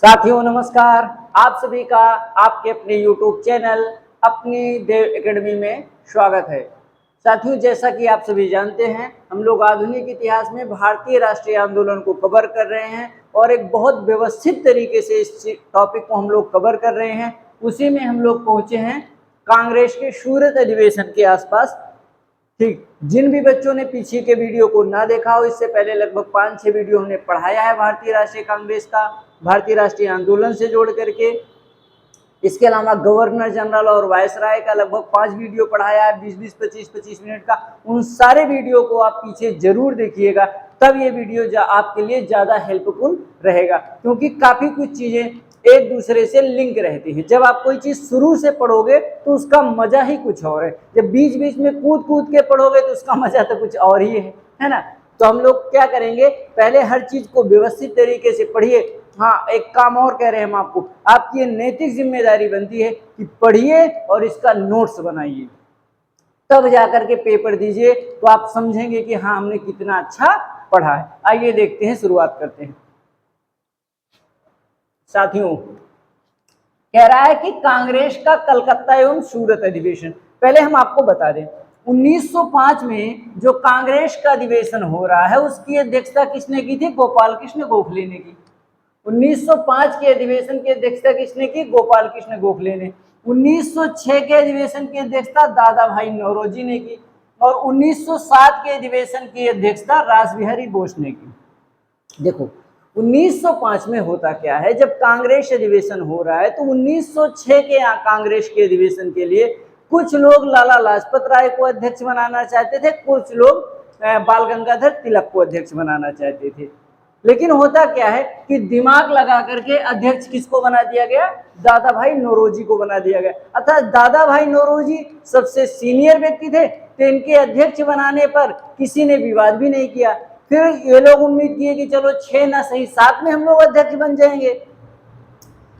साथियों नमस्कार, आप सभी का आपके अपने YouTube चैनल अपनी देव एकेडमी में स्वागत है। साथियों, जैसा कि आप सभी जानते हैं, हम लोग आधुनिक इतिहास में भारतीय राष्ट्रीय आंदोलन को कवर कर रहे हैं और एक बहुत व्यवस्थित तरीके से इस टॉपिक को हम लोग कवर कर रहे हैं। उसी में हम लोग पहुंचे हैं कांग्रेस के सूरत अधिवेशन के आसपास। ठीक, जिन भी बच्चों ने पीछे के वीडियो को ना देखा हो, इससे पहले लगभग 5-6 वीडियो हमने पढ़ाया है भारतीय राष्ट्रीय कांग्रेस का, भारतीय राष्ट्रीय आंदोलन से जोड़ करके। इसके अलावा गवर्नर जनरल और वायसराय का लगभग 5 वीडियो पढ़ाया है, 20-20, 25-25 मिनट का। उन सारे वीडियो को आप पीछे जरूर देखिएगा, तब ये वीडियो आपके लिए ज़्यादा हेल्पफुल रहेगा, क्योंकि काफ़ी कुछ चीज़ें एक दूसरे से लिंक रहती है। जब आप कोई चीज़ शुरू से पढ़ोगे तो उसका मज़ा ही कुछ और है, जब बीच बीच में कूद कूद के पढ़ोगे तो उसका मज़ा तो कुछ और ही है ना। तो हम लोग क्या करेंगे, पहले हर चीज़ को व्यवस्थित तरीके से पढ़िए। हाँ, एक काम और कह रहे हैं हम आपको, आपकी ये नैतिक जिम्मेदारी बनती है कि पढ़िए और इसका नोट्स बनाइए, तब जाकर के पेपर दीजिए तो आप समझेंगे कि हाँ, हमने कितना अच्छा पढ़ा है। आइए देखते हैं, शुरुआत करते हैं। साथियों, कह रहा है कि कांग्रेस का कलकत्ता एवं सूरत अधिवेशन। पहले हम आपको बता दें, 1905 में जो कांग्रेस का अधिवेशन हो रहा है उसकी अध्यक्षता किसने की थी? गोपाल कृष्ण गोखले ने की। 1905 के अधिवेशन की अध्यक्षता किसने की? गोपाल कृष्ण गोखले ने। 1906 के अधिवेशन की अध्यक्षता दादा भाई नौरोजी ने की और 1907 के अधिवेशन की अध्यक्षता रासबिहारी बोस ने की। देखो, 1905 में होता क्या है, जब कांग्रेस अधिवेशन हो रहा है तो 1906 के कांग्रेस के अधिवेशन के लिए कुछ लोग लाला लाजपत राय को अध्यक्ष बनाना चाहते थे, कुछ लोग बाल गंगाधर तिलक को अध्यक्ष बनाना चाहते थे। लेकिन होता क्या है कि दिमाग लगा करके अध्यक्ष किसको बना दिया गया? दादा भाई नौरोजी को बना दिया गया। अर्थात दादा भाई नौरोजी सबसे सीनियर व्यक्ति थे, तो इनके अध्यक्ष बनाने पर किसी ने विवाद भी नहीं किया। फिर ये लोग उम्मीद किए कि चलो 6 ना सही 7 में हम लोग अध्यक्ष बन जाएंगे।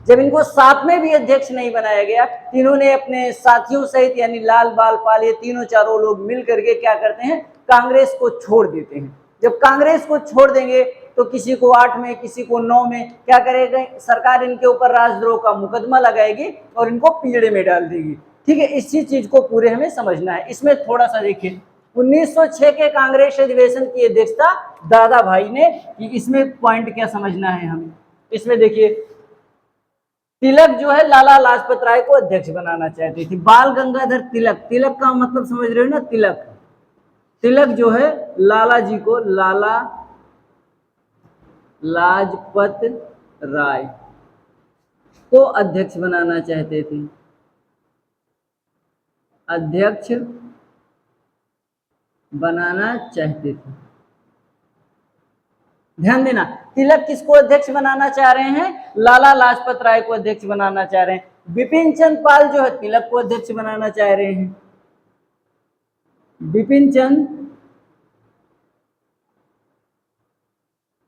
जब इनको 7 में भी अध्यक्ष नहीं बनाया गया, इन्होंने अपने साथियों सहित यानी लाल बाल पाल ये तीनों चारों लोग मिल करके क्या करते हैं, कांग्रेस को छोड़ देते हैं। जब कांग्रेस को छोड़ देंगे तो किसी को 8 में, किसी को 9 में क्या करेगा, सरकार इनके ऊपर राजद्रोह का मुकदमा लगाएगी और इनको पिंजड़े में डाल देगी। ठीक है, इसी चीज को पूरे हमें समझना है। इसमें थोड़ा सा देखिए, 1906 के कांग्रेस अधिवेशन की अध्यक्षता दादा भाई ने की। इसमें पॉइंट क्या समझना है हमें, इसमें देखिए, तिलक जो है लाला लाजपत राय को अध्यक्ष बनाना चाहती थी। बाल गंगाधर तिलक, तिलक का मतलब समझ रहे हो ना, तिलक, तिलक जो है लाला जी को, लाला लाजपत राय को अध्यक्ष बनाना चाहते थे, अध्यक्ष बनाना चाहते थे। ध्यान देना, तिलक किसको अध्यक्ष बनाना चाह रहे हैं? लाला लाजपत राय को अध्यक्ष बनाना चाह रहे हैं। बिपिन चंद्र पाल जो है तिलक को अध्यक्ष बनाना चाह रहे हैं। बिपिन चंद्र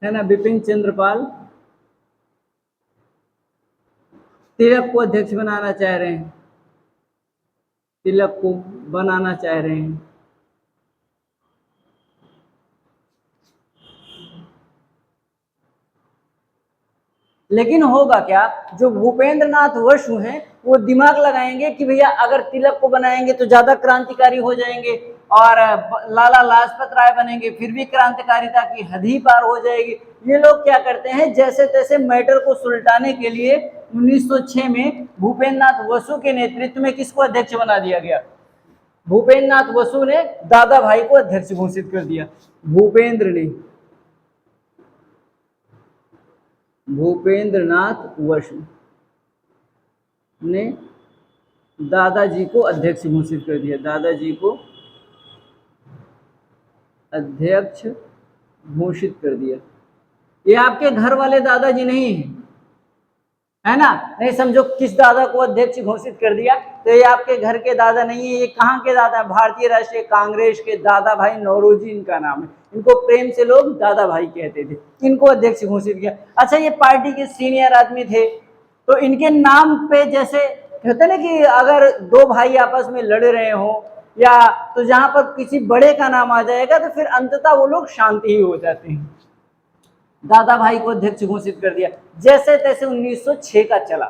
है ना, बिपिन चंद्र पाल तिलक को अध्यक्ष बनाना चाह रहे हैं, तिलक को बनाना चाह रहे हैं। लेकिन होगा क्या, जो भूपेंद्र नाथ बसु हैं वो दिमाग लगाएंगे कि भैया अगर तिलक को बनाएंगे तो ज्यादा क्रांतिकारी हो जाएंगे, और लाला लाजपत राय बनेंगे फिर भी क्रांतिकारिता की हद ही पार हो जाएगी। ये लोग क्या करते हैं, जैसे तैसे मैटर को सुलटाने के लिए 1906 में भूपेंद्र नाथ बसु के नेतृत्व में किसको अध्यक्ष बना दिया गया? भूपेंद्र नाथ बसु ने दादा भाई को अध्यक्ष घोषित कर दिया। भूपेंद्र नाथ बसु ने दादाजी को अध्यक्ष घोषित कर दिया, दादाजी को अध्यक्ष घोषित कर दिया। ये आपके घर वाले दादाजी नहीं है ना, नहीं समझो किस दादा को अध्यक्ष घोषित कर दिया, तो ये आपके घर के दादा नहीं है। ये कहाँ के दादा? भारतीय राष्ट्रीय कांग्रेस के दादा भाई नौरोजी इनका नाम है। इनको प्रेम से लोग दादा भाई कहते थे। इनको अध्यक्ष घोषित किया। अच्छा, ये पार्टी के सीनियर आदमी थे, तो इनके नाम पे जैसे कहते ना कि अगर 2 भाई आपस में लड़ रहे हो या तो जहां पर किसी बड़े का नाम आ जाएगा तो फिर अंततः वो लोग शांति ही हो जाते हैं। दादा भाई को अध्यक्ष घोषित कर दिया। जैसे तैसे 1906 का चला।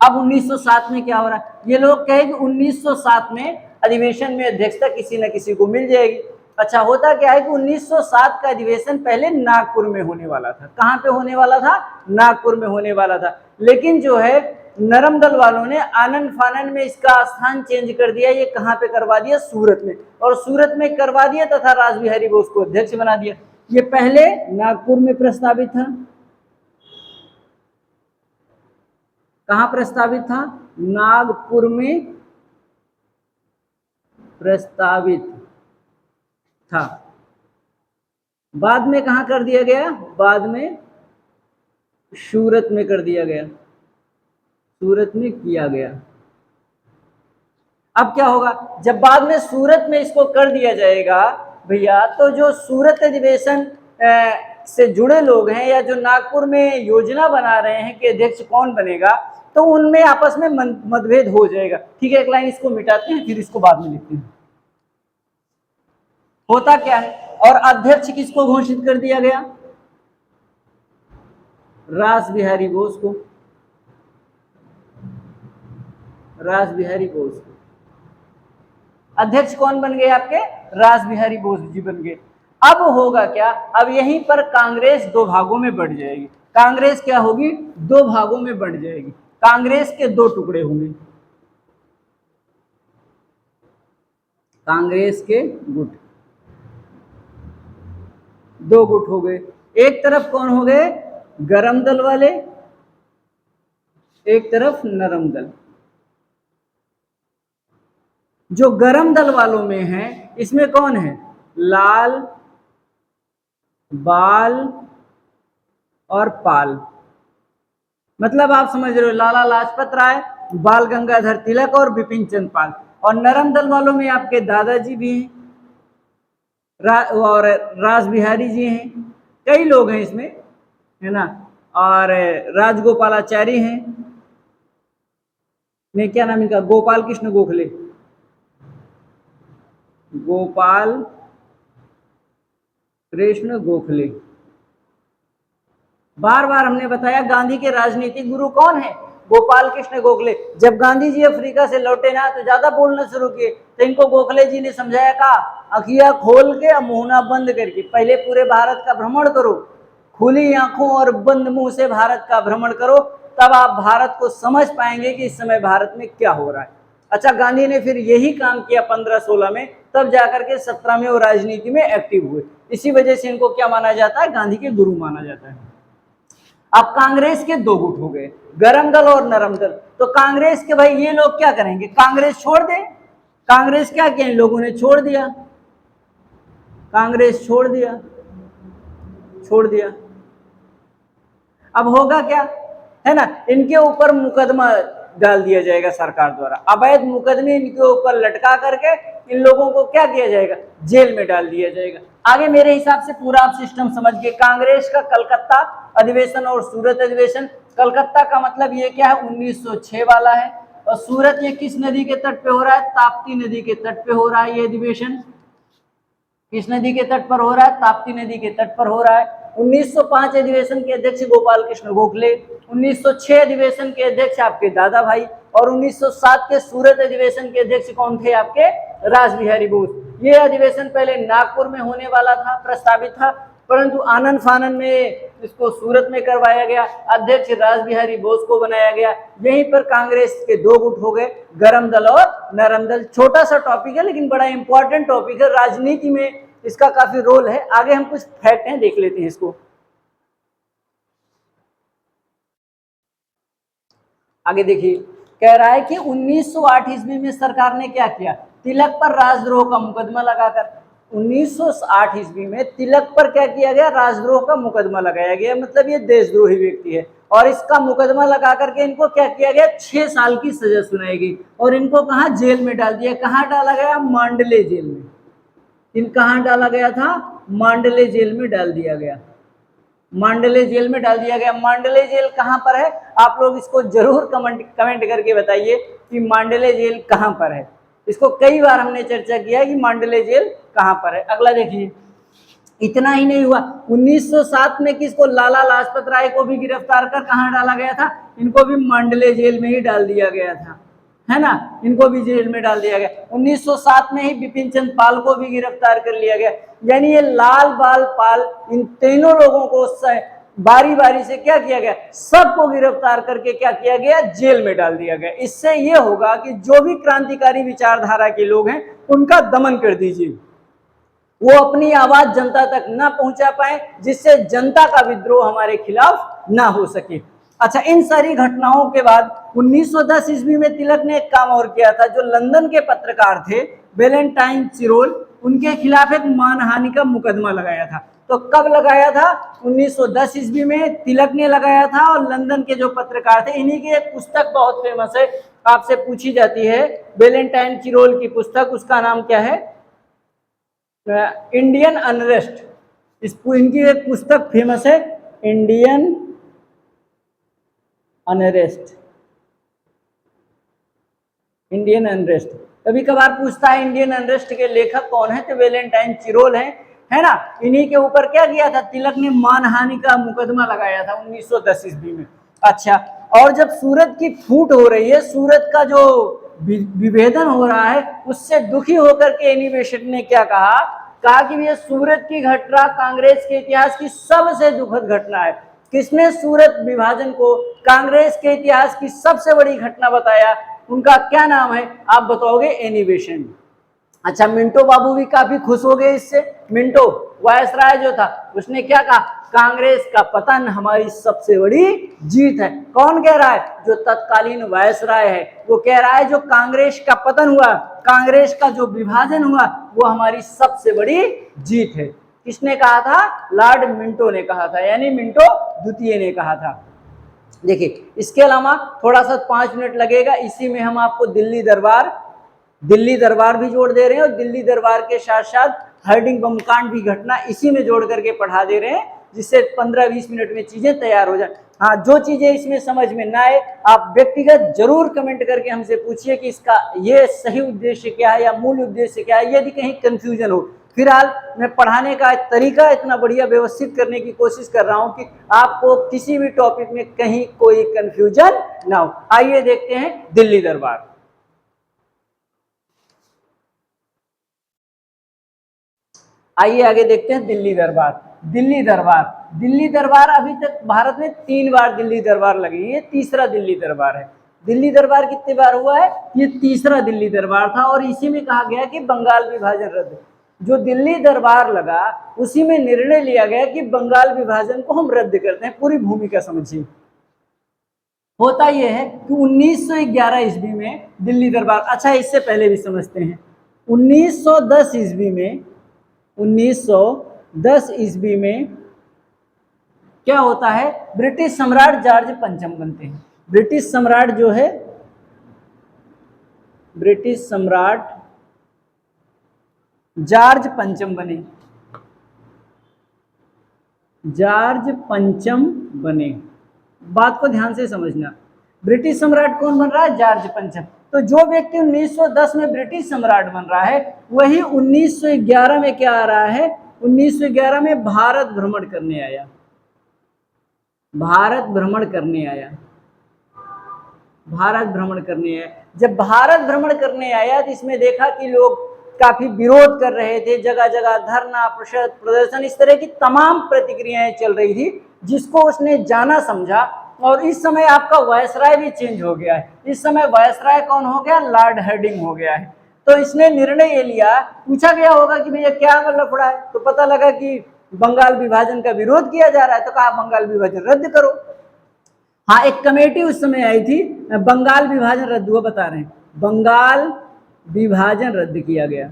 अब 1907 में क्या हो रहा है, ये लोग कहे कि 1907 में अधिवेशन में अध्यक्षता किसी न किसी को मिल जाएगी। अच्छा, होता क्या है कि 1907 का अधिवेशन पहले नागपुर में होने वाला था। कहाँ पे होने वाला था? नागपुर में होने वाला था। लेकिन जो है नरम दल वालों ने आनन फानन में इसका स्थान चेंज कर दिया। ये कहाँ पे करवा दिया? सूरत में। और सूरत में करवा दिया तथा रासबिहारी बोस को अध्यक्ष बना दिया। ये पहले नागपुर में प्रस्तावित था। कहां प्रस्तावित था? नागपुर में प्रस्तावित था। बाद में कहां कर दिया गया? बाद में सूरत में कर दिया गया। सूरत में किया गया। अब क्या होगा, जब बाद में सूरत में इसको कर दिया जाएगा भैया, तो जो सूरत अधिवेशन से जुड़े लोग हैं या जो नागपुर में योजना बना रहे हैं कि अध्यक्ष कौन बनेगा, तो उनमें आपस में मतभेद हो जाएगा। ठीक है, एक लाइन इसको मिटाते हैं, फिर इसको बाद में लिखते हैं। होता क्या है, और अध्यक्ष किसको घोषित कर दिया गया? रासबिहारी बोस को। रासबिहारी बोस को अध्यक्ष कौन बन गए? आपके रासबिहारी बोस जी बन गए। अब होगा क्या, अब यहीं पर कांग्रेस दो भागों में बढ़ जाएगी। कांग्रेस क्या होगी? दो भागों में बढ़ जाएगी। कांग्रेस के दो टुकड़े होंगे। कांग्रेस के गुट, दो गुट हो गए। एक तरफ कौन हो गए? गरम दल वाले, एक तरफ नरम दल। जो गरम दल वालों में है, इसमें कौन है? लाल, बाल और पाल। मतलब आप समझ रहे हो, लाला लाजपत राय, बाल गंगाधर तिलक और बिपिन चंद्र पाल। और नरम दल वालों में आपके दादाजी भी हैं, और रासबिहारी जी हैं, कई लोग हैं इसमें, है ना। और राजगोपालाचारी हैं, ने क्या नाम इनका? गोपाल कृष्ण गोखले। गोपाल कृष्ण गोखले। बार बार हमने बताया गांधी के राजनीतिक गुरु कौन है? गोपाल कृष्ण गोखले। जब गांधी जी अफ्रीका से लौटे ना, तो ज्यादा बोलना शुरू किए, तो इनको गोखले जी ने समझाया, कहा अखियां खोल के मुंह बंद करके पहले पूरे भारत का भ्रमण करो, खुली आंखों और बंद मुंह से भारत का भ्रमण करो, तब आप भारत को समझ पाएंगे कि इस समय भारत में क्या हो रहा है। अच्छा, गांधी ने फिर यही काम किया 15-16 में, तब जाकर के 17 में वो राजनीति में एक्टिव हुए। इसी वजह से इनको क्या माना जाता है? गांधी के गुरु माना जाता है। अब कांग्रेस के दो गुट हो गए, गरम दल और नरम दल। तो कांग्रेस के भाई ये लोग क्या करेंगे? कांग्रेस छोड़ दे। कांग्रेस क्या किया? इन लोगों ने छोड़ दिया। कांग्रेस छोड़ दिया, छोड़ दिया। अब होगा क्या, है ना, इनके ऊपर मुकदमा डाल दिया जाएगा सरकार द्वारा। अवैध मुकदमे इनके ऊपर लटका करके इन लोगों को क्या किया जाएगा? जेल में डाल दिया जाएगा। आगे मेरे हिसाब से पूरा आप सिस्टम समझ गए। कांग्रेस का कलकत्ता अधिवेशन और सूरत अधिवेशन। कलकत्ता का मतलब ये क्या है? 1906 वाला है। और सूरत ये किस नदी के तट पे हो रहा है? ताप्ती नदी के तट पे हो रहा है ये अधिवेशन। किस नदी के तट पर हो रहा है? ताप्ती नदी के तट पर हो रहा है। 1905 अधिवेशन के अध्यक्ष गोपाल कृष्ण गोखले, 1906 अधिवेशन के अध्यक्ष आपके दादा भाई, और 1907 के सूरत अधिवेशन के अध्यक्ष कौन थे? आपके रासबिहारी बोस। ये अधिवेशन पहले नागपुर में होने वाला था, प्रस्तावित था, परंतु आनन फानन में इसको सूरत में करवाया गया। अध्यक्ष रासबिहारी बोस को बनाया गया। यहीं पर कांग्रेस के दो गुट हो गए, गरम दल और नरम दल। छोटा सा टॉपिक है लेकिन बड़ा इंपॉर्टेंट टॉपिक है, राजनीति में इसका काफी रोल है। आगे हम कुछ फैक्ट हैं, देख लेते हैं इसको। आगे देखिए, कह रहा है कि 1908 ईस्वी में सरकार ने क्या किया? तिलक पर राजद्रोह का मुकदमा लगाकर। 1908 ईस्वी में तिलक पर क्या किया गया? राजद्रोह का मुकदमा लगाया गया। मतलब ये देशद्रोही व्यक्ति है, और इसका मुकदमा लगा करके इनको क्या किया गया? 6 साल की सजा सुनाई गई, और इनको कहा? जेल में डाल दिया। कहाँ डाला गया? मांडले जेल में। इन कहाँ डाला गया था? मांडले जेल में डाल दिया गया। मांडले जेल में डाल दिया गया। मांडले जेल कहां पर है? आप लोग इसको जरूर कमेंट करके बताइए कि मांडले जेल कहां पर है। इसको कई बार हमने चर्चा किया है कि मांडले जेल कहां पर है। अगला देखिए, इतना ही नहीं हुआ, 1907 में किसको, लाला लाजपत राय को भी गिरफ्तार कर कहां डाला गया था, इनको भी मांडले जेल में ही डाल दिया गया था, है ना, इनको भी जेल में डाल दिया गया। 1907 में ही बिपिन चंद्र पाल को भी गिरफ्तार कर लिया गया। यानी ये लाल बाल पाल, इन तीनों लोगों को बारी बारी से क्या किया गया, सबको गिरफ्तार करके क्या किया गया, जेल में डाल दिया गया। इससे ये होगा कि जो भी क्रांतिकारी विचारधारा के लोग हैं उनका दमन कर दीजिए, वो अपनी आवाज जनता तक ना पहुंचा पाए, जिससे जनता का विद्रोह हमारे खिलाफ ना हो सके। अच्छा, इन सारी घटनाओं के बाद 1910 ईस्वी में तिलक ने एक काम और किया था। जो लंदन के पत्रकार थे वैलेंटाइन चिरोल, उनके खिलाफ एक मानहानि का मुकदमा लगाया था। तो कब लगाया था, 1910 ईस्वी में तिलक ने लगाया था। और लंदन के जो पत्रकार थे, इन्हीं की एक पुस्तक बहुत फेमस है, आपसे पूछी जाती है, वैलेंटाइन चिरोल की पुस्तक, उसका नाम क्या है, इंडियन अनरेस्ट। इनकी एक पुस्तक फेमस है, इंडियन अनरेस्ट। इंडियन अनरेस्ट कभी कभार पूछता है इंडियन अनरेस्ट के लेखक कौन है, तो वैलेंटाइन चिरोल है ना। इन्हीं के ऊपर क्या किया था, तिलक ने मानहानि का मुकदमा लगाया था 1910 ईस्वी में। अच्छा, और जब सूरत की फूट हो रही है, सूरत का जो विभेदन हो रहा है, उससे दुखी होकर के एनी बेसेंट ने क्या कहा कि ये सूरत की घटना कांग्रेस के इतिहास की सबसे दुखद घटना है। किसने सूरत विभाजन को कांग्रेस के इतिहास की सबसे बड़ी घटना बताया, उनका क्या नाम है, आप बताओगे, एनी बेसेंट। अच्छा, मिंटो बाबू भी काफी खुश हो गए इससे। मिंटो वायसराय जो था, उसने क्या कहा, कांग्रेस का पतन हमारी सबसे बड़ी जीत है। कौन कह रहा है, जो तत्कालीन वायसराय है, वो कह रहा है जो कांग्रेस का पतन हुआ, कांग्रेस का जो विभाजन हुआ, वो हमारी सबसे बड़ी जीत है। किसने कहा था, लॉर्ड मिंटो ने कहा था, यानी मिंटो द्वितीय ने कहा था। देखिए, इसके अलावा थोड़ा सा 5 मिनट लगेगा, इसी में हम आपको दिल्ली दरबार भी जोड़ दे रहे हैं, और दिल्ली दरबार के साथ साथ हर्डिंग बम कांड भी घटना इसी में जोड़ करके पढ़ा दे रहे हैं, जिससे 15-20 मिनट में चीजें तैयार हो जाए। हाँ, जो चीजें इसमें समझ में ना आए, आप व्यक्तिगत जरूर कमेंट करके हमसे पूछिए कि इसका ये सही उद्देश्य क्या है या मूल उद्देश्य क्या है, यदि कहीं कंफ्यूजन हो। फिलहाल मैं पढ़ाने का तरीका इतना बढ़िया व्यवस्थित करने की कोशिश कर रहा हूं कि आपको किसी भी टॉपिक में कहीं कोई कंफ्यूजन ना हो। आइए देखते हैं दिल्ली दरबार। आइए आगे देखते हैं दिल्ली दरबार। दिल्ली दरबार अभी तक भारत में 3 बार दिल्ली दरबार लगी है, तीसरा दिल्ली दरबार है। दिल्ली दरबार कितनी बार हुआ है, ये तीसरा दिल्ली दरबार था। और इसी में कहा गया कि बंगाल विभाजन रद्द। जो दिल्ली दरबार लगा, उसी में निर्णय लिया गया कि बंगाल विभाजन को हम रद्द करते हैं। पूरी भूमिका समझिए। होता यह है कि 1911 ईस्वी में दिल्ली दरबार, अच्छा इससे पहले भी समझते हैं, 1910 ईस्वी में 1910 ईस्वी में क्या होता है, ब्रिटिश सम्राट जॉर्ज पंचम बनते हैं। ब्रिटिश सम्राट जो है, ब्रिटिश सम्राट जॉर्ज पंचम बने, जॉर्ज पंचम बने। बात को ध्यान से समझना, ब्रिटिश सम्राट कौन बन रहा है, जॉर्ज पंचम। तो जो व्यक्ति 1910 में ब्रिटिश सम्राट बन रहा है, वही 1911 में क्या आ रहा है, 1911 में भारत भ्रमण करने आया। भारत भ्रमण करने आया, भारत भ्रमण करने आया। जब भारत भ्रमण करने आया तो इसमें देखा कि लोग काफी विरोध कर रहे थे, जगह जगह धरना, प्रदर्शन, इस तरह की तमाम प्रतिक्रियाएं चल रही थी, जिसको उसने जाना समझा। और इस समय आपका वायसराय भी चेंज हो गया है। इस समय वायसराय कौन हो गया, लॉर्ड हार्डिंग हो गया है। तो इसने निर्णय ये लिया, पूछा गया होगा कि भैया क्या लफड़ा है, तो पता लगा कि बंगाल विभाजन का विरोध किया जा रहा है, तो कहा बंगाल विभाजन रद्द करो। हाँ, एक कमेटी उस समय आई थी, बंगाल विभाजन रद्द हुआ, बता रहे हैं, बंगाल विभाजन रद्द किया गया,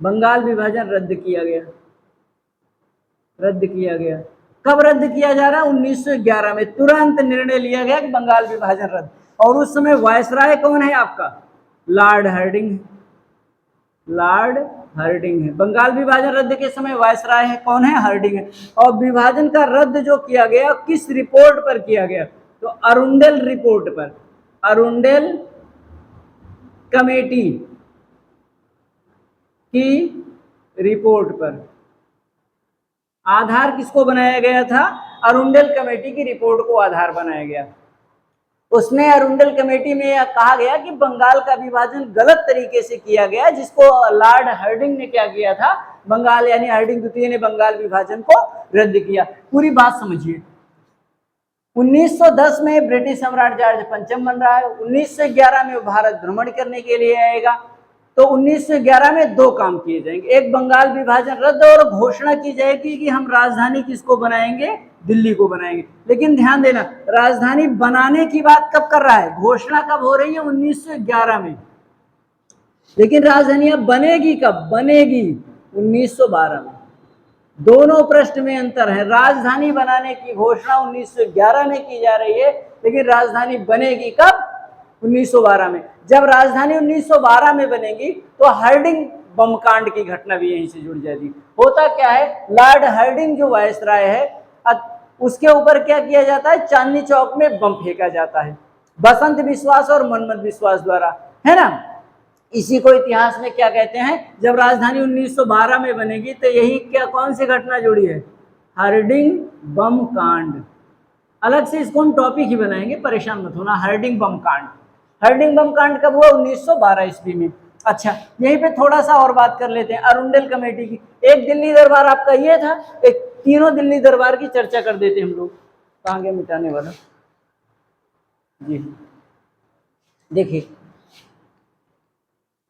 बंगाल विभाजन रद्द किया गया, रद्द किया गया। कब रद्द किया जा रहा है, 1911 में तुरंत निर्णय लिया गया कि बंगाल विभाजन रद्द। और उस समय वायसराय कौन है आपका, लॉर्ड हार्डिंग, लॉर्ड हार्डिंग है। बंगाल विभाजन रद्द के समय वायसराय है, कौन है, हार्डिंग है। और विभाजन का रद्द जो किया गया किस रिपोर्ट पर किया गया, तो अरुंडेल रिपोर्ट पर, अरुंडेल कमेटी की रिपोर्ट पर, आधार किसको बनाया गया था? अरुंडल कमेटी की रिपोर्ट को आधार बनाया गया। उसमें अरुंडल कमेटी में यह कहा गया कि बंगाल का विभाजन गलत तरीके से किया गया, जिसको लॉर्ड हार्डिंग ने क्या किया था? बंगाल यानी हार्डिंग द्वितीय ने बंगाल विभाजन को रद्द किया। पूरी बात समझिए। 1910 में ब्रिटिश सम्राट जॉर्ज पंचम बन रहा है। 1911 में वो भारत भ्रमण करने के लिए आएगा। तो 1911 में दो काम किए जाएंगे, एक बंगाल विभाजन रद्द और घोषणा की जाएगी कि हम राजधानी किसको बनाएंगे? दिल्ली को बनाएंगे। लेकिन ध्यान देना, राजधानी बनाने की बात कब कर रहा है? घोषणा कब हो रही है? 1911 में। लेकिन राजधानी अब बनेगी कब? बनेगी 1912 में। दोनों पृष्ठ में अंतर है। राजधानी बनाने की घोषणा 1911 में की जा रही है, लेकिन राजधानी बनेगी कब? 1912 में। जब राजधानी 1912 में बनेगी तो हार्डिंग बम कांड की घटना भी यहीं से जुड़ जाएगी। होता क्या है, लॉर्ड हार्डिंग जो वायसराय है, उसके ऊपर क्या किया जाता है? चांदनी चौक में बम फेंका जाता है, बसंत विश्वास और मनमत विश्वास द्वारा, है ना। इसी को इतिहास में क्या कहते हैं? जब राजधानी 1912 में बनेगी तो यही क्या, कौन सी घटना जुड़ी है? हार्डिंग बम कांड। अलग से इसको हम टॉपिक ही बनाएंगे, परेशान मत होना। हार्डिंग बम कांड। हार्डिंग बम कांड कब हुआ? 1912 ईस्वी में। अच्छा, यहीं पे थोड़ा सा और बात कर लेते हैं अरुंडल कमेटी की। एक दिल्ली दरबार आपका ये था, एक तीनों दिल्ली दरबार की चर्चा कर देते हम लोग। कहाँ गया मिटाने वाला जी? देखिए,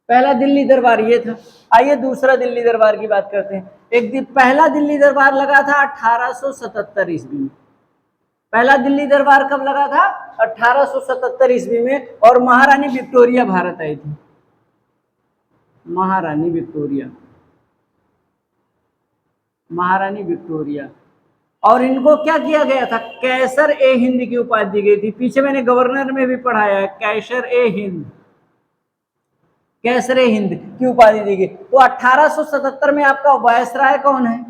पहला दिल्ली दरबार ये था। आइए दूसरा दिल्ली दरबार की बात करते हैं। एक दिन पहला दिल्ली दरबार लगा था 1877 ईस्वी में। पहला दिल्ली दरबार कब लगा था? 1877 ईस्वी में। और महारानी विक्टोरिया भारत आई थी। महारानी विक्टोरिया, महारानी विक्टोरिया। और इनको क्या किया गया था? कैसर ए हिंद की उपाधि दी गई थी। पीछे मैंने गवर्नर में भी पढ़ाया है, कैसर ए हिंद, कैसर ए हिंद की उपाधि दी गई। तो 1877 में आपका वायसराय कौन है?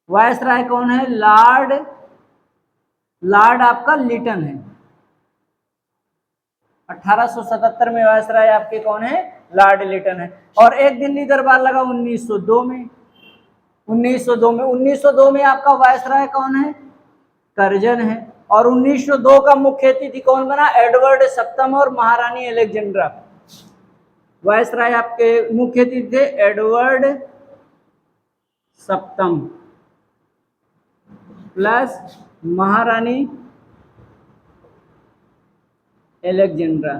वायसराय कौन है? लॉर्ड आपका लिटन है। 1877 में वायसराय आपके कौन है? लॉर्ड लिटन है। और एक दिल्ली दरबार लगा 1902 में। 1902 में आपका वायसराय कौन है? कर्जन है। और 1902 का मुख्य अतिथि कौन बना? एडवर्ड सप्तम और महारानी अलेक्जेंड्रा। वायसराय आपके मुख्य अतिथि थे एडवर्ड सप्तम प्लस महारानी एलेक्जेंड्रा।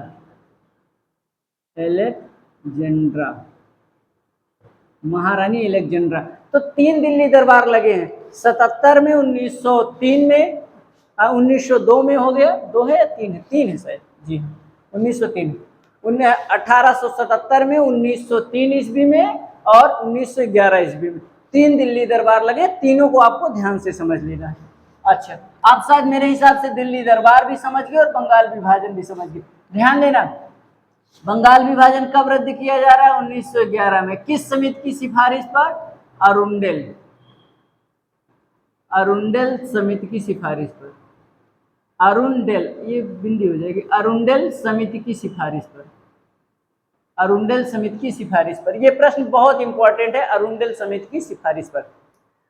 महारानी एलेक्जेंड्रा। तो तीन दिल्ली दरबार लगे हैं, 77 में, 1903 में, 1902 में हो गया। दो है या तीन है? तीन है शायद जी, 1903। 1877 में, 1903 ईस्वी में और 1911 ईस्वी में तीन दिल्ली दरबार लगे। तीनों को आपको ध्यान से समझ लेना है। अच्छा, आप शायद मेरे हिसाब से दिल्ली दरबार भी समझ गए और बंगाल विभाजन भी समझ गए। ध्यान देना, बंगाल विभाजन कब रद्द किया जा रहा है? 1911 में। किस समिति की सिफारिश पर? अरुंडल समिति की सिफारिश पर। अरुंडल, ये बिंदी हो जाएगी, अरुंडल समिति की सिफारिश पर। अरुंडल समिति की सिफारिश पर। यह प्रश्न बहुत इंपॉर्टेंट है, अरुंडल समिति की सिफारिश पर।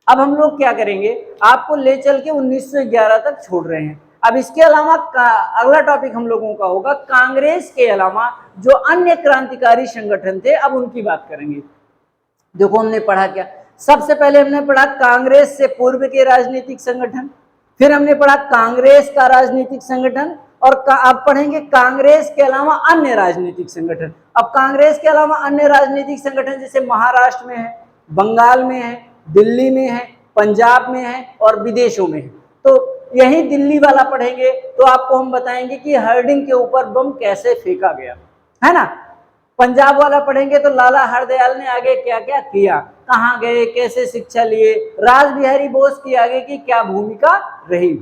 अब हम लोग क्या करेंगे, आपको ले चल के 1911 तक छोड़ रहे हैं। अब इसके अलावा अगला टॉपिक हम लोगों का होगा कांग्रेस के अलावा जो अन्य क्रांतिकारी संगठन थे, अब उनकी बात करेंगे। देखो हमने पढ़ा क्या, सबसे पहले हमने पढ़ा कांग्रेस से पूर्व के राजनीतिक संगठन, फिर हमने पढ़ा कांग्रेस का राजनीतिक संगठन, और अब पढ़ेंगे कांग्रेस के अलावा अन्य राजनीतिक संगठन। अब कांग्रेस के अलावा अन्य राजनीतिक संगठन जैसे महाराष्ट्र में है, बंगाल में है, दिल्ली में है, पंजाब में है और विदेशों में है। तो यही दिल्ली वाला पढ़ेंगे तो आपको हम बताएंगे कि हार्डिंग के ऊपर बम कैसे फेंका गया, है ना। पंजाब वाला पढ़ेंगे तो लाला हरदयाल ने आगे क्या क्या किया, कहाँ गए, कैसे शिक्षा लिए, राज बिहारी बोस की आगे की क्या भूमिका रही।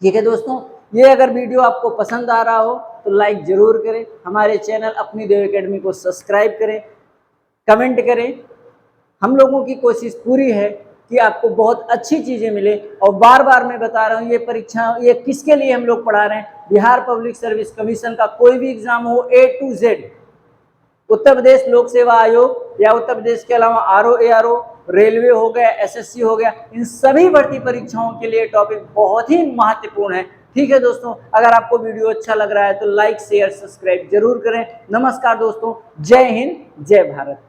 ठीक है दोस्तों, ये अगर वीडियो आपको पसंद आ रहा हो तो लाइक जरूर करें, हमारे चैनल अपनी देव एकेडमी को सब्सक्राइब करें, कमेंट करें। हम लोगों की कोशिश पूरी है कि आपको बहुत अच्छी चीज़ें मिले। और बार बार मैं बता रहा हूँ, ये परीक्षा ये किसके लिए हम लोग पढ़ा रहे हैं? बिहार पब्लिक सर्विस कमीशन का कोई भी एग्जाम हो, A to Z Uttar Pradesh लोक सेवा आयोग या उत्तर प्रदेश के अलावा आरओ एआरओ, रेलवे हो गया, एसएससी हो गया, इन सभी भर्ती परीक्षाओं के लिए टॉपिक बहुत ही महत्वपूर्ण है। ठीक है दोस्तों, अगर आपको वीडियो अच्छा लग रहा है तो लाइक शेयर सब्सक्राइब जरूर करें। नमस्कार दोस्तों, जय हिंद जय भारत।